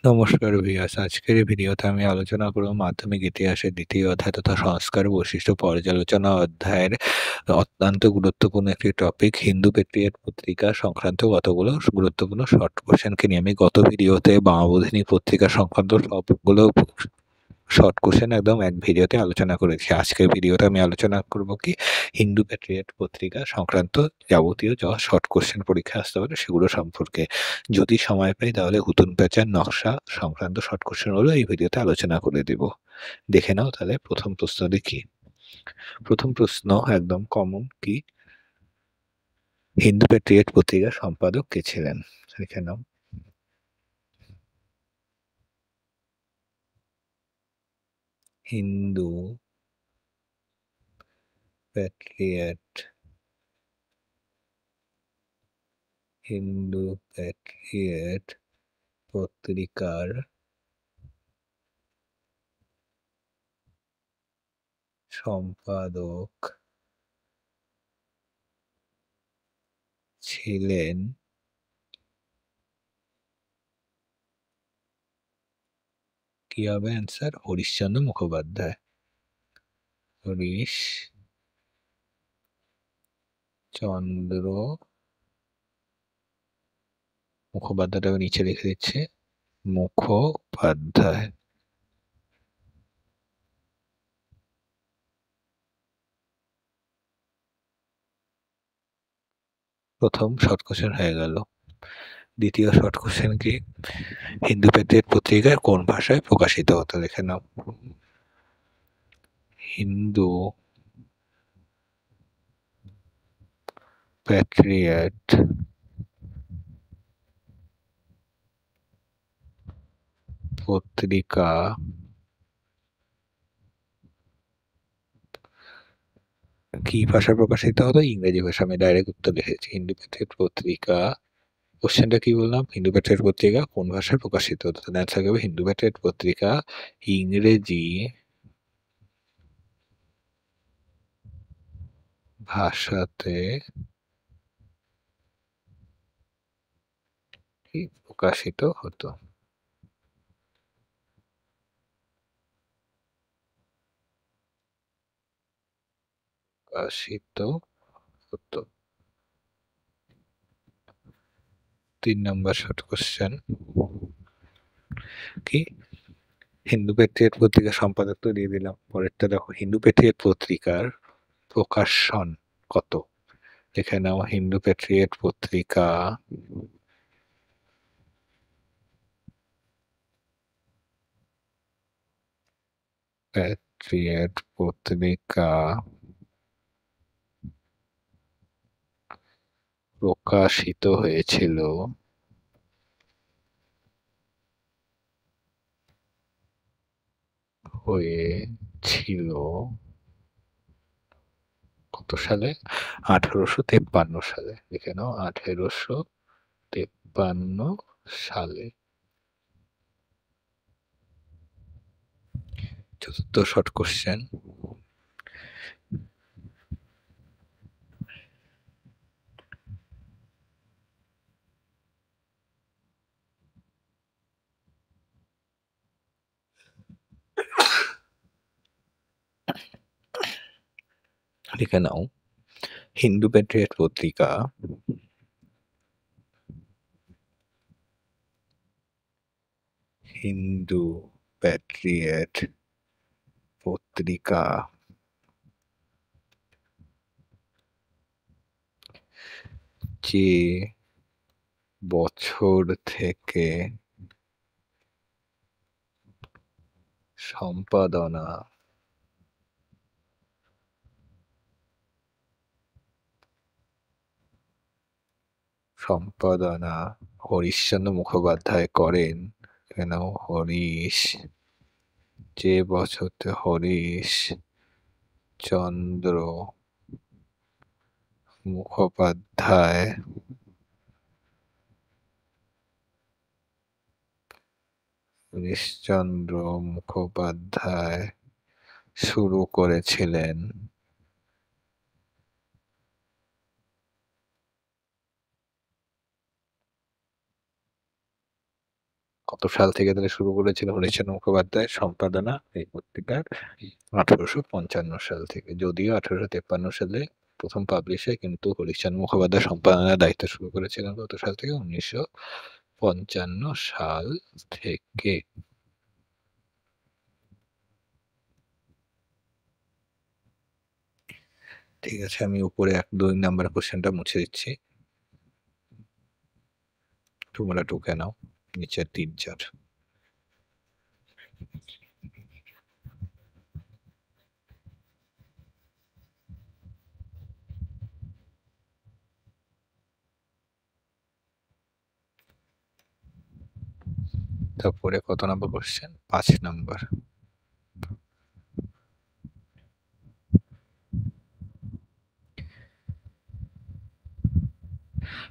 নমস্কার ভিউয়ার্স, আজকের এই ভিডিওতে আমি আলোচনা করব মাধ্যমিক ইতিহাসের দ্বিতীয় অধ্যায় তথা সংস্কার বৈশিষ্ট্য পর্যালোচনা অধ্যায়ের অত্যন্ত গুরুত্বপূর্ণ একটি টপিক হিন্দু পেট্রিয়ট পত্রিকা সংক্রান্ত কতগুলো গুরুত্বপূর্ণ শর্ট কোশ্চেনকে নিয়ে। আমি গত ভিডিওতে বামাবোধিনী পত্রিকা সংক্রান্ত সবগুলো শর্ট কোশ্চেন একদম এক ভিডিওতে আলোচনা করেছি। আজকের ভিডিওতে আমি আলোচনা করব কি হিন্দু প্যাট্রিয়ট পত্রিকা সংক্রান্ত যাবতীয় যা শর্ট কোশ্চেন পরীক্ষায় আসতে পারে সেগুলো সম্পর্কে। যদি সময় পাই তাহলে হুতুম প্যাঁচার নকশা সংক্রান্ত শর্ট কোশ্চেন গুলো এই ভিডিওতে আলোচনা করে দেব। দেখে নাও তাহলে প্রথম প্রশ্ন দেখি। প্রথম প্রশ্ন একদম কমন, কি হিন্দু প্যাট্রিয়ট পত্রিকার সম্পাদক কে ছিলেন? দেখে নাও। হিন্দু প্যাট্রিয়ট হিন্দু প্যাট্রিয়ট পত্রিকার সম্পাদক ছিলেন কি হবে অ্যান্সার? হরিশচন্দ্র মুখোপাধ্যায়। হরিশচন্দ্র মুখোপাধ্যায়টা নিচে লিখে দিচ্ছে, মুখোপাধ্যায়। প্রথম শর্ট কোশ্চেন হয়ে গেল। দ্বিতীয় শর্ট কোশ্চেন কি, হিন্দু প্যাট্রিয়ট পত্রিকায় কোন ভাষায় প্রকাশিত হতো? লিখে নাও। হিন্দু প্যাট্রিয়ট পত্রিকা কি ভাষায় প্রকাশিত হতো? ইংরেজি ভাষা। আমি ডাইরেক্ট উত্তর লিখেছি। হিন্দু প্যাট্রিয়ট পত্রিকা, কোশ্চেনটা কি বললাম? হিন্দু প্যাট্রিয়ট পত্রিকা কোন ভাষায় প্রকাশিত হতো? অ্যান্সার হবে হিন্দু প্যাট্রিয়ট পত্রিকা ইংরেজি ভাষাতে প্রকাশিত হতো। প্রকাশিত হতো। 3 নম্বর শর্ট কোশ্চেন কি, হিন্দু প্যাট্রিয়ট পত্রিকার সম্পাদক তো দিয়ে দিলাম, পরেরটা দেখো, হিন্দু প্যাট্রিয়ট পত্রিকার প্রকাশন কত? লিখে নাও। হিন্দু প্যাট্রিয়ট পত্রিকা প্যাট্রিয়ট পত্রিকা প্রকাশিত হয়েছিল কত সালে? 1853 সালে। লিখে নাও, 1853 সালে। চতুর্থ শর্ট কোশ্চেন, লিখে নাও। হিন্দু প্যাট্রিয়ট পত্রিকা হিন্দু প্যাট্রিয়ট পত্রিকা যে বছর থেকে সম্পাদনা হরিশচন্দ্র মুখোপাধ্যায় করেন, কেন যে বছর হরিশ চন্দ্র মুখোপাধ্যায় হরিশচন্দ্র মুখোপাধ্যায় শুরু করেছিলেন কত সাল থেকে তাহলে শুরু করেছিল হরিশচন্দ্র মুখোপাধ্যায় সম্পাদনা এই পত্রিকার? ১৮৫৫ সাল থেকে। যদিও ১৮৫৩ সালে প্রথম পাবলিশ হয়, কিন্তু হরিশচন্দ্র মুখোপাধ্যায় সম্পাদনার দায়িত্ব শুরু করেছিলেন কত সাল থেকে? ১৯৫৫ সাল থেকে। ঠিক আছে, আমি উপরে ১-২ নাম্বার কোশ্চেনটা মুছে দিচ্ছি। তোমরা টুকে নাও নিচের ৩-৪। তারপরে কত নাম্বার কোশ্চেন? ৫ নাম্বার।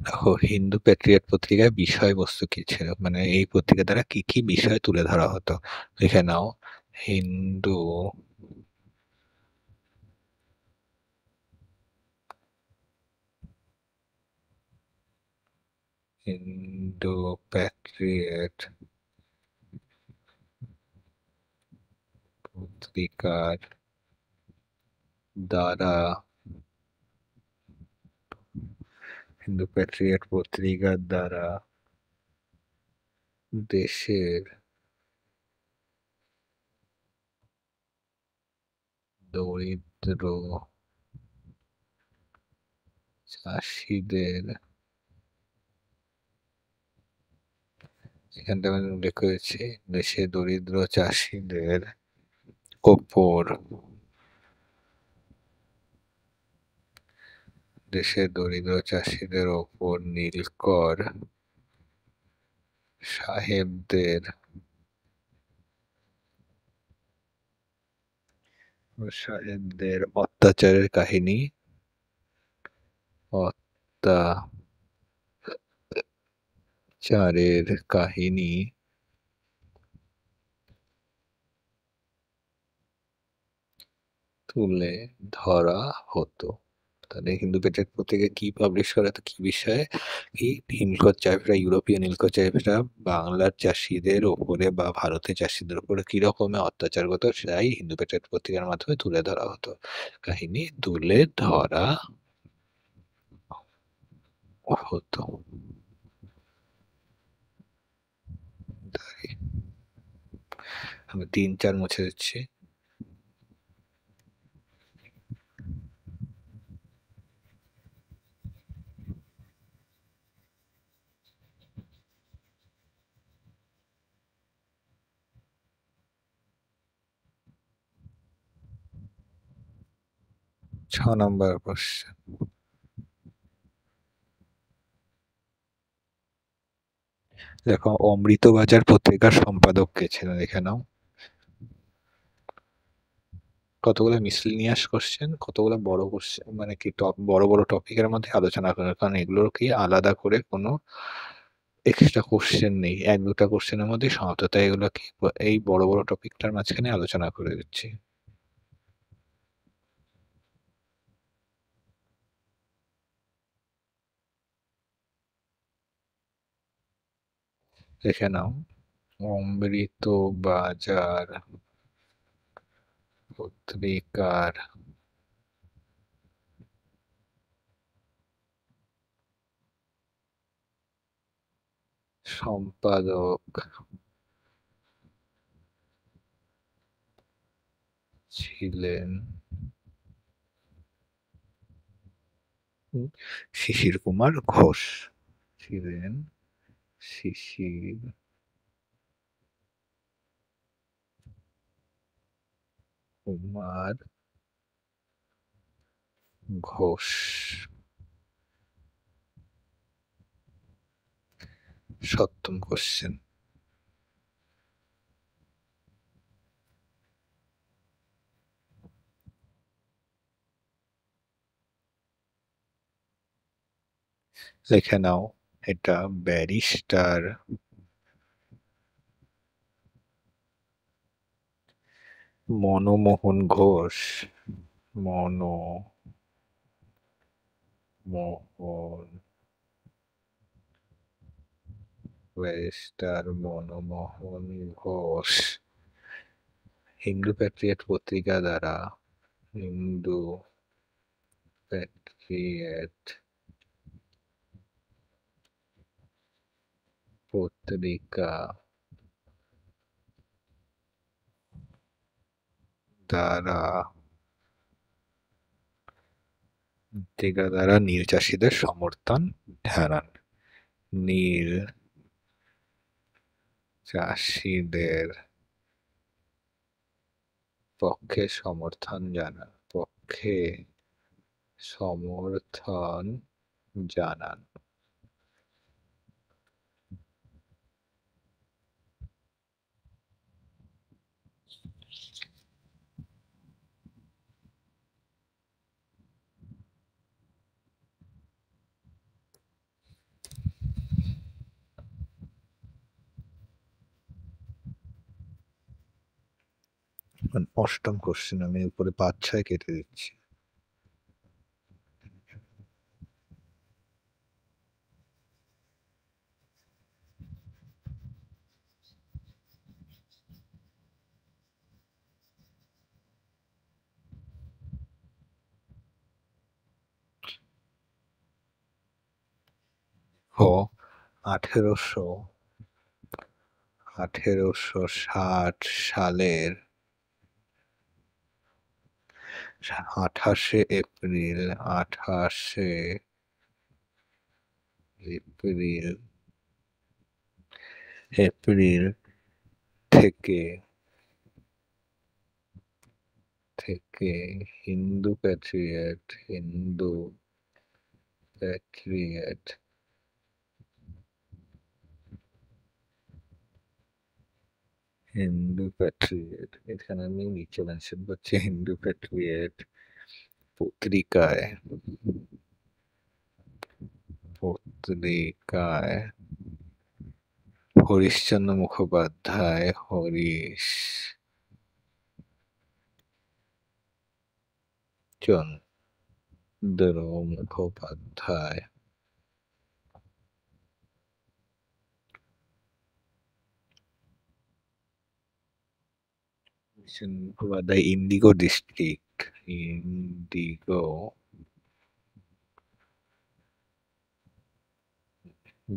দেখো, হিন্দু প্যাট্রিয়ট পত্রিকায় বিষয়বস্তু কি ছিল, মানে এই পত্রিকা দ্বারা কি কি বিষয় তুলে ধরা হতো? লিখে নাও, হিন্দু হিন্দু প্যাট্রিয়ট পত্রিকার দ্বারা হিন্দু প্যাট্রিয়ট পত্রিকার দ্বারা দেশের দরিদ্র চাষীদের, এখানটা আমি উল্লেখ করেছি, দেশের দরিদ্র চাষীদের ওপর নীলকর সাহেবদের অত্যাচারের কাহিনী তুলে ধরা হতো। তাহলে হিন্দু প্যাট্রিয়ট পত্রিকায় কি পাবলিশ করা হতো, কি বিষয়ে? কি নীলকর চাষীরা, ইউরোপীয় নীলকর চাষীরা বাংলার চাষীদের ওপরে বা ভারতের চাষীদের উপরে কি রকমের অত্যাচার করতো, সেটাই হিন্দু প্যাট্রিয়ট পত্রিকার মাধ্যমে তুলে ধরা হতো। কাহিনী তুলে ধরা হতো। আমি ৩-৪ মুছে দিচ্ছি। ছ নম্বর কোশ্চেন। দেখো, অমৃতবাজার পত্রিকার সম্পাদক কে ছিলেন? লিখে নাও। কতগুলো মিসলিনিয়াস কোশ্চেন, কতগুলো বড় কোশ্চেন, মানে কি বড় বড় টপিকের মধ্যে আলোচনা করার, কারণ এগুলোর কি আলাদা করে কোনো এক্সট্রা কোশ্চেন নেই, ১-২টা কোশ্চেনের মধ্যে সমাপ্ত। তাই এগুলো কি এই বড় বড় টপিকটার মাঝখানে আলোচনা করে দিচ্ছি। দেখে নাও, অমৃতবাজার পত্রিকার সম্পাদক ছিলেন শিশির কুমার ঘোষ। ছিলেন শিশির কুমার ঘোষ। সপ্তম কোশ্চেন। লিখে নাও, এটা barrister Manmohan Ghosh barrister Manmohan Ghosh Hindu Patriot পত্রিকা দ্বারা হিন্দু প্যাট্রিয়ট পত্রিকা দ্বারা নীল চাষীদের সমর্থন জানান। নীল চাষীদের পক্ষে সমর্থন জানান। অষ্টম কোশ্চেন আমি উপরে 5-6 কেটে দিচ্ছি। ও 1860 সালের 28শে এপ্রিল থেকে হিন্দু প্যাট্রিয়ট এখানে আমি নিচে মেনশন করছি হিন্দু প্যাট্রিয়ট পত্রিকায় হরিশচন্দ্র মুখোপাধ্যায় ইন্ডিগো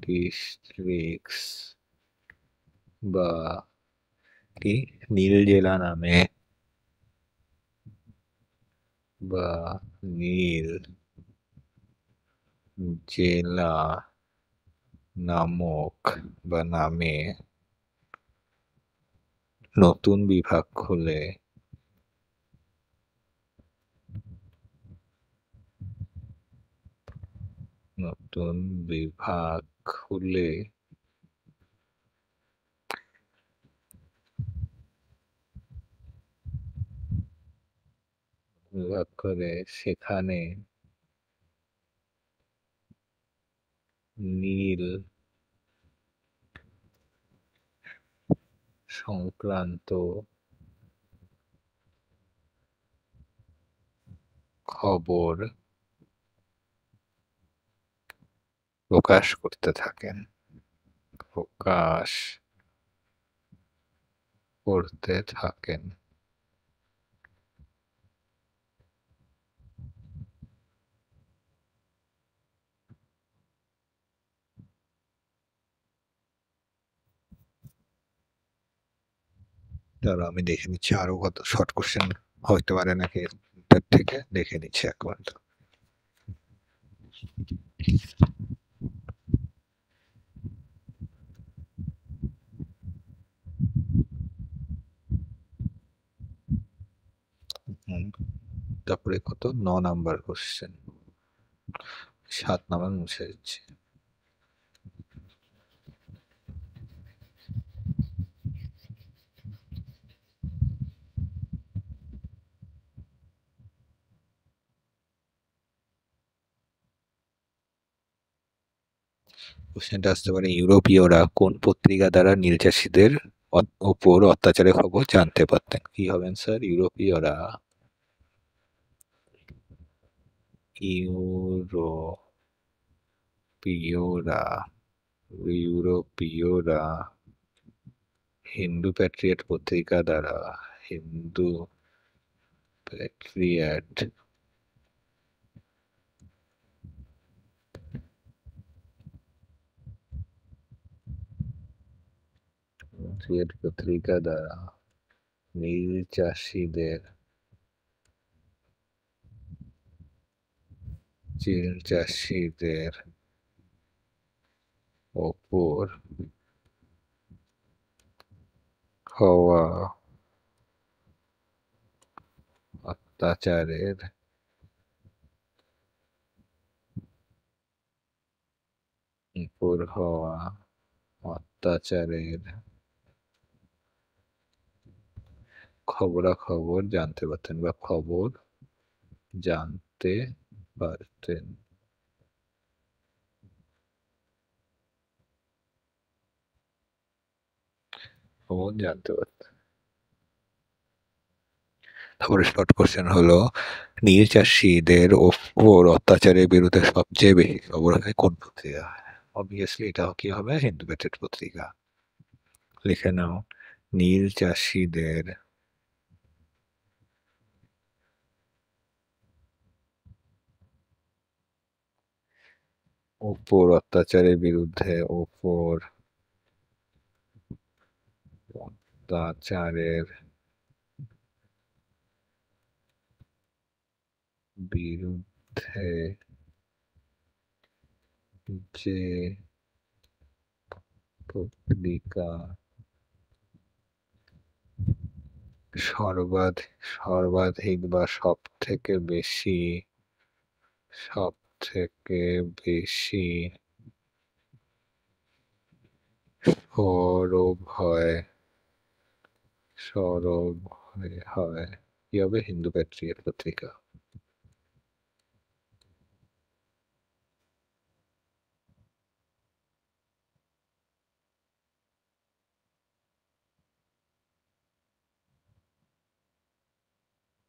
ডিস্ট্রিক্টস বা নীল জেলা নামে নামে নতুন বিভাগ খুলে সেখানে নীল সংক্রান্ত খবর প্রকাশ করতে থাকেন। দাঁড়াও আমি দেখে নিচ্ছি আরো কত শর্ট কোশ্চেন হইতে পারে নাকি এটার থেকে দেখে নিচ্ছি একবার। তারপরে কত 9 নাম্বার কোশ্চেন 7 নাম্বার মুছে দিচ্ছি। কোশ্চেনটা আসতে পারে ইউরোপীয়রা কোন পত্রিকা দ্বারা নীল চাষীদের ওপর অত্যাচারের খবর জানতে পারতেন? কি হবেন স্যার? ইউরোপীয়রা ইউরোপীয়রা হিন্দু প্যাট্রিয়ট পত্রিকা দ্বারা হিন্দু প্যাট্রিয়ট পত্রিকা দ্বারা নীল চাষিদের ওপর হওয়া অত্যাচারের খবরাখবর জানতে পারতেন বা খবর জানতে পারতেন খবর জানতে পারতেন। তারপরে শর্ট কোশ্চেন হলো নীল চাষীদের ওপর অত্যাচারের বিরুদ্ধে সবচেয়ে বেশি খবর হয় কোন পত্রিকা? অবভিয়াসলি এটা কি হবে? হিন্দু প্যাট্রিয়ট পত্রিকা। লিখে নাও, নীল চাষীদের ওপর অত্যাচারের বিরুদ্ধে অত্যাচারের বিরুদ্ধে যে পত্রিকা সর্বাধিক বা সব থেকে বেশি সরব হয় কি হবে? হিন্দু প্যাট্রিয়ট পত্রিকা।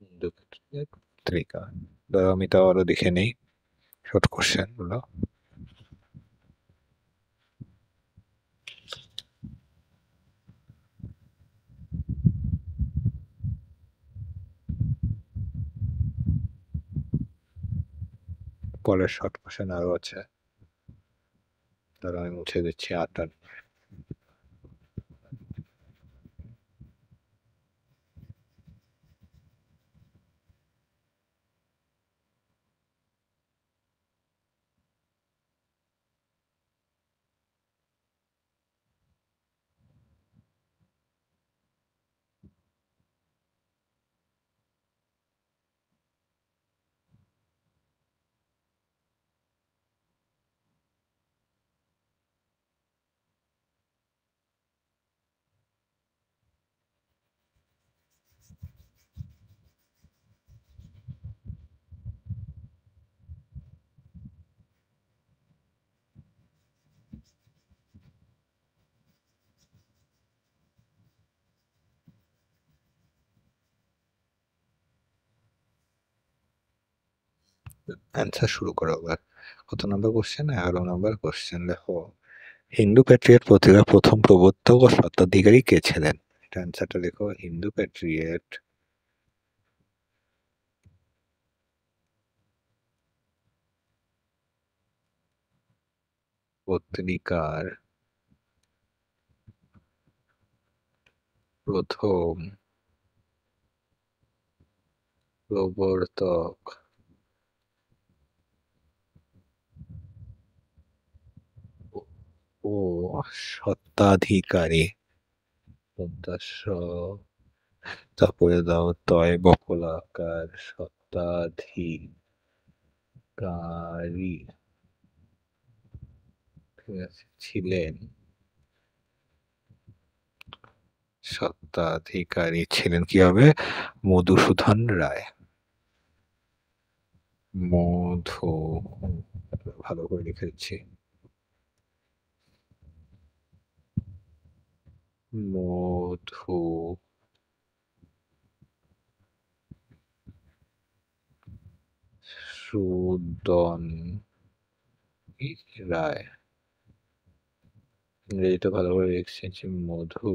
হিন্দু প্যাট্রিয়ট পত্রিকা। আমি তাও আরো দেখে নেই শর্ট কোশ্চেন গুলো। পরের শর্ট কোশ্চেন আরো আছে, তারা আমি মুছে দিচ্ছি 8 অ্যান্সার শুরু করো আবার। কত নম্বর কোশ্চেন? 11 নম্বর কোশ্চেন। দেখো, হিন্দু প্যাট্রিয়ট পত্রিকার প্রথম প্রবর্তক ও স্বত্বাধিকারী কে ছিলেন? এটা অ্যান্সারটা লেখো। হিন্দু প্যাট্রিয়ট পত্রিকার প্রথম প্রবর্তক ও স্বত্বাধিকারী। তারপরে দাও তয় বকলাকার স্বত্বাধিকারী, ঠিক আছে, ছিলেন কি হবে? মধুসূদন রায়। ভালো করে লিখে দিচ্ছি। মধুসূদন রায়। ইংরেজিটা ভালো করে লিখছি মধু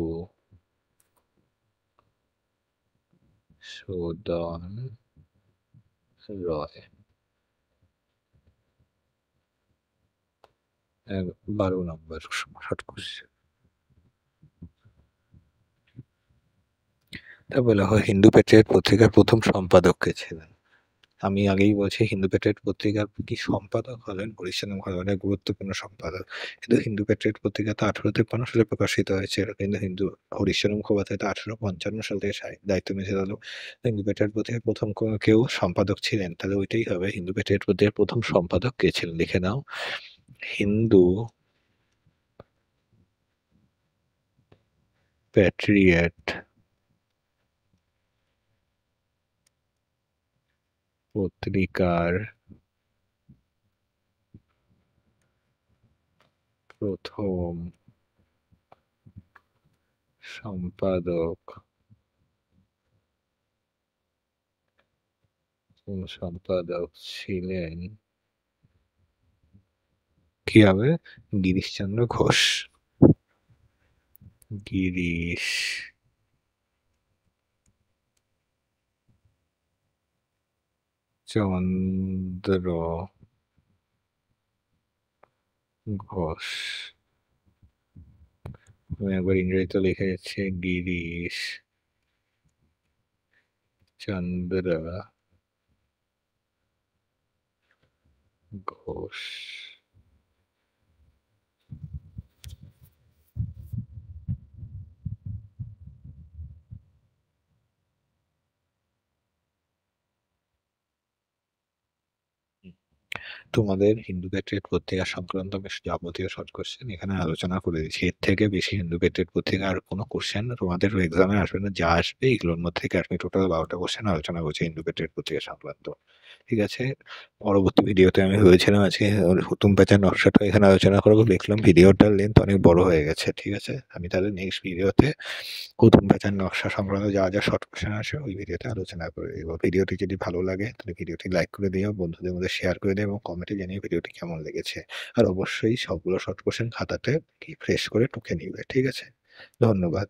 সূদন রয় 12 নম্বর শর্ট কোশ্চেন। তা বলা হয় হিন্দু প্যাট্রিয়ট পত্রিকার প্রথম সম্পাদক কে ছিলেন? আমি আগেই বলছি হিন্দু প্যাট্রিয়ট পত্রিকার কি সম্পাদক হলেন হরিশ্চন্দ্র মহালনের গুরুত্বপূর্ণ সম্পাদক। কিন্তু হিন্দু প্যাট্রিয়ট পত্রিকা তো 1853 সালে প্রকাশিত হয়েছিল। কিন্তু হরিশ্চন্দ্র মুখোপাধ্যায় তো 1855 সাল থেকে দায়িত্ব নিয়েছিল। হিন্দু প্যাট্রিয়ট পত্রিকার প্রথম কেউ সম্পাদক ছিলেন। তাহলে ওইটাই হবে হিন্দু প্যাট্রিয়ট পত্রিকার প্রথম সম্পাদক কে ছিলেন? লিখে নাও। হিন্দু প্যাট্রিয়ট পত্রিকার প্রথম সম্পাদক ছিলেন কি হবে? গিরিশচন্দ্র ঘোষ। গিরিশ চন্দ্র ঘোষ। আমি একবার ইংরেজিতে লিখে যাচ্ছি গিরিশ চন্দ্র ঘোষ। তোমাদের হিন্দু প্যাট্রিয়ট পত্রিকা সংক্রান্ত আমি যাবতীয় শর্ট কোশ্চেন এখানে আলোচনা করে দিচ্ছি। এর থেকে বেশি হিন্দু প্যাট্রিয়ট পত্রিকা আর কোনো কোশ্চেন তোমাদের এক্সামে আসবে না। যা আসবে এগুলোর মধ্যে থেকে আমি টোটাল 12টা কোশ্চেন আলোচনা করছি হিন্দু প্যাট্রিয়ট পত্রিকা সংক্রান্ত। ঠিক আছে? পরবর্তী ভিডিওতে আমি ভেবেছিলাম আজকে হুতুম প্যাঁচার নকশাটা এখানে আলোচনা করবো। দেখলাম ভিডিওটার লেন্থ অনেক বড় হয়ে গেছে। ঠিক আছে? আমি তাহলে নেক্সট ভিডিওতে হুতুম প্যাঁচার নকশা সংক্রান্ত যা শর্ট কোশ্চেন আসে ওই ভিডিওতে আলোচনা করে দেবো। ভিডিওটি যদি ভালো লাগে তাহলে ভিডিওটি লাইক করে দিও, বন্ধুদের মধ্যে শেয়ার করে দিও এবং কমেন্টে জানিয়ে ভিডিওটি কেমন লেগেছে। আর অবশ্যই সবগুলো শর্ট কোশ্চেন খাতাতে ফ্রেশ করে টুকে নিবে। ঠিক আছে? ধন্যবাদ।